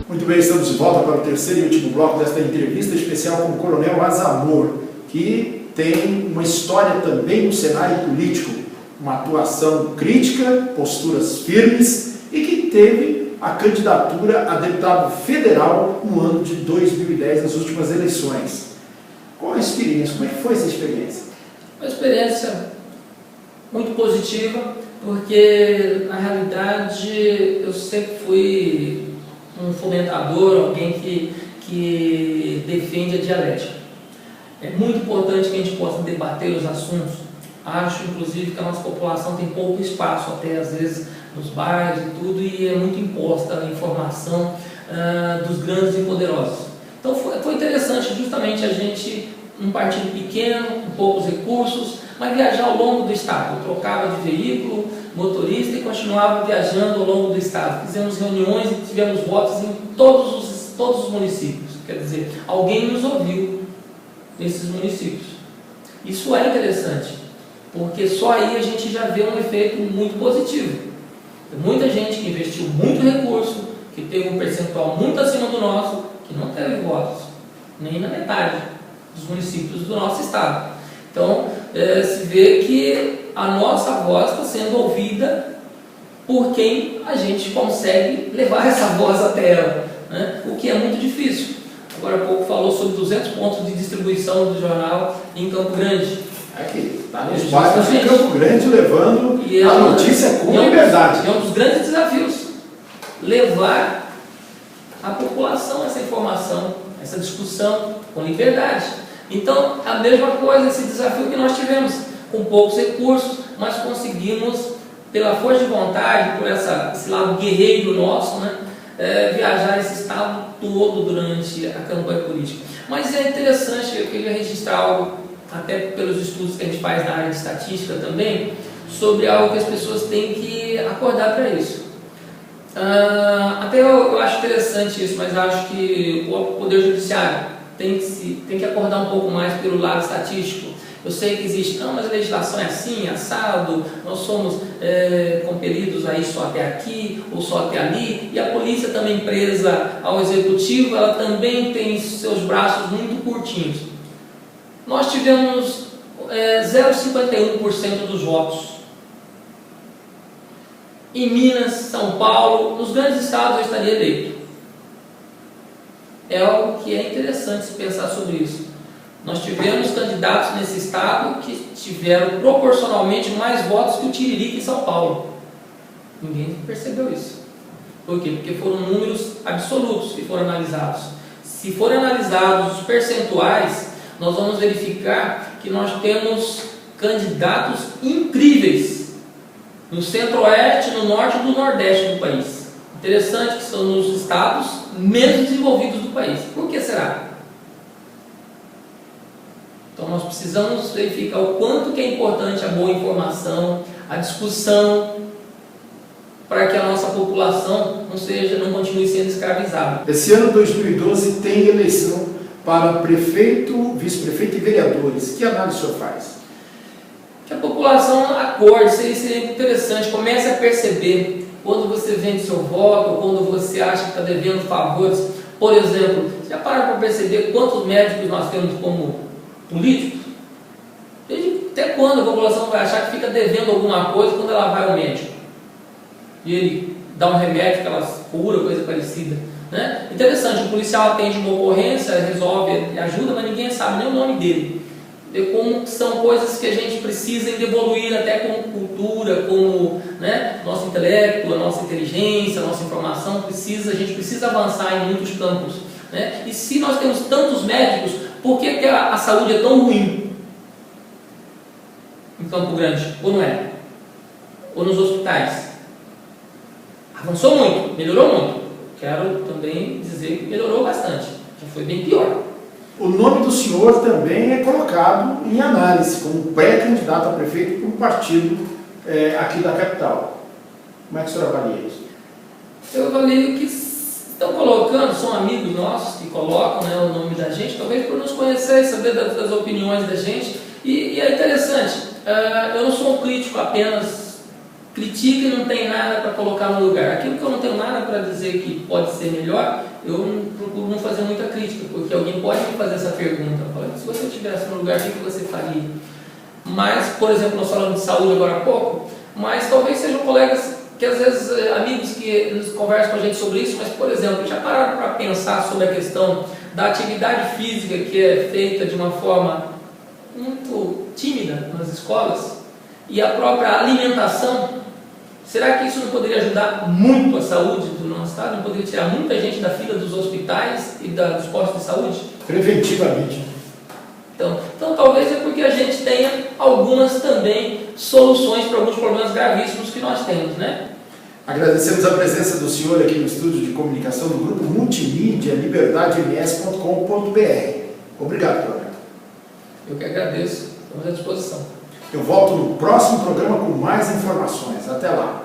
Muito bem, estamos de volta para o terceiro e último bloco desta entrevista especial com o Coronel Azamor, que tem uma história também no cenário político, uma atuação crítica, posturas firmes e que teve a candidatura a deputado federal no ano de 2010, nas últimas eleições. Qual a experiência? Como é que foi essa experiência? Uma experiência muito positiva, porque na realidade eu sempre fui um fomentador, alguém que defende a dialética. É muito importante que a gente possa debater os assuntos. Acho, inclusive, que a nossa população tem pouco espaço, até às vezes nos bairros e tudo, e é muito imposta a informação dos grandes e poderosos. Então foi interessante justamente a gente, um partido pequeno, com poucos recursos, mas viajar ao longo do estado. Eu trocava de veículo, motorista, e continuava viajando ao longo do estado. Fizemos reuniões e tivemos votos em todos os municípios. Quer dizer, alguém nos ouviu nesses municípios. Isso é interessante, porque só aí a gente já vê um efeito muito positivo. Tem muita gente que investiu muito recurso, que teve um percentual muito acima do nosso, que não teve votos, nem na metade dos municípios do nosso estado. Então, se vê que a nossa voz está sendo ouvida por quem a gente consegue levar essa voz até ela, né? O que é muito difícil. Agora há pouco falou sobre 200 pontos de distribuição do jornal em Campo Grande. Aqui, está nos bairros de Campo Grande, levando a notícia com liberdade. É um dos grandes desafios, levar à população essa informação, essa discussão com liberdade. Então, a mesma coisa, esse desafio que nós tivemos, com poucos recursos, mas conseguimos, pela força de vontade, por esse lado guerreiro nosso, né, viajar esse estado todo durante a campanha política. Mas é interessante, eu queria registrar algo, até pelos estudos que a gente faz na área de estatística também, sobre algo que as pessoas têm que acordar para isso. Até eu acho interessante isso, mas acho que o Poder Judiciário tem que acordar um pouco mais pelo lado estatístico. Eu sei que existe, não, mas a legislação é assim, assado, nós somos compelidos a ir só até aqui ou só até ali, e a polícia também presa ao executivo, ela também tem seus braços muito curtinhos. Nós tivemos 0,51% dos votos. Em Minas, São Paulo, nos grandes estados eu estaria eleito. É algo que é interessante se pensar sobre isso. Nós tivemos candidatos nesse estado que tiveram proporcionalmente mais votos que o Tiririca em São Paulo. Ninguém percebeu isso. Por quê? Porque foram números absolutos que foram analisados. Se forem analisados os percentuais, nós vamos verificar que nós temos candidatos incríveis no centro-oeste, no norte e no nordeste do país. Interessante que são nos estados menos desenvolvidos do país. Por que será? Então nós precisamos verificar o quanto que é importante a boa informação, a discussão, para que a nossa população não continue sendo escravizada. Esse ano 2012 tem eleição para prefeito, vice-prefeito e vereadores. Que análise o senhor faz? Que a população acorde, seria interessante, comece a perceber quando você vende seu voto, ou quando você acha que está devendo favores. Por exemplo, você já para perceber quantos médicos nós temos como políticos? Até quando a população vai achar que fica devendo alguma coisa quando ela vai ao médico? E ele dá um remédio que ela cura, coisa parecida. Né? Interessante, o policial atende uma ocorrência, resolve, ajuda, mas ninguém sabe nem o nome dele. Como são coisas que a gente precisa evoluir até como cultura, como, né, nosso intelecto, a nossa inteligência, a nossa informação, a gente precisa avançar em muitos campos. Né? E se nós temos tantos médicos, por que a saúde é tão ruim em Campo Grande? Ou não é? Ou nos hospitais? Avançou muito, melhorou muito. Quero também dizer que melhorou bastante, já foi bem pior. O nome do senhor também é colocado em análise como pré-candidato a prefeito por um partido aqui da capital. Como é que o senhor avalia isso? Eu avalio que estão colocando, são amigos nossos que colocam, né, o nome da gente, talvez por nos conhecer e saber das opiniões da gente. E é interessante, eu não sou um crítico apenas critica e não tem nada para colocar no lugar. Aquilo que eu não tenho nada para dizer que pode ser melhor, eu procuro não fazer muita crítica, porque alguém pode me fazer essa pergunta. Se você estivesse no lugar, o que você faria? Mas, por exemplo, nós falamos de saúde agora há pouco, mas talvez sejam colegas que às vezes, amigos que nos conversam com a gente sobre isso, mas, por exemplo, já pararam para pensar sobre a questão da atividade física que é feita de uma forma muito tímida nas escolas e a própria alimentação? Será que isso não poderia ajudar muito a saúde do nosso estado? Não poderia tirar muita gente da fila dos hospitais e dos postos de saúde? Preventivamente. Então talvez é porque a gente tenha algumas também soluções para alguns problemas gravíssimos que nós temos, né? Agradecemos a presença do senhor aqui no estúdio de comunicação do grupo multimídia liberdadems.com.br. Obrigado, Cláudio. Eu que agradeço. Estamos à disposição. Eu volto no próximo programa com mais informações. Até lá.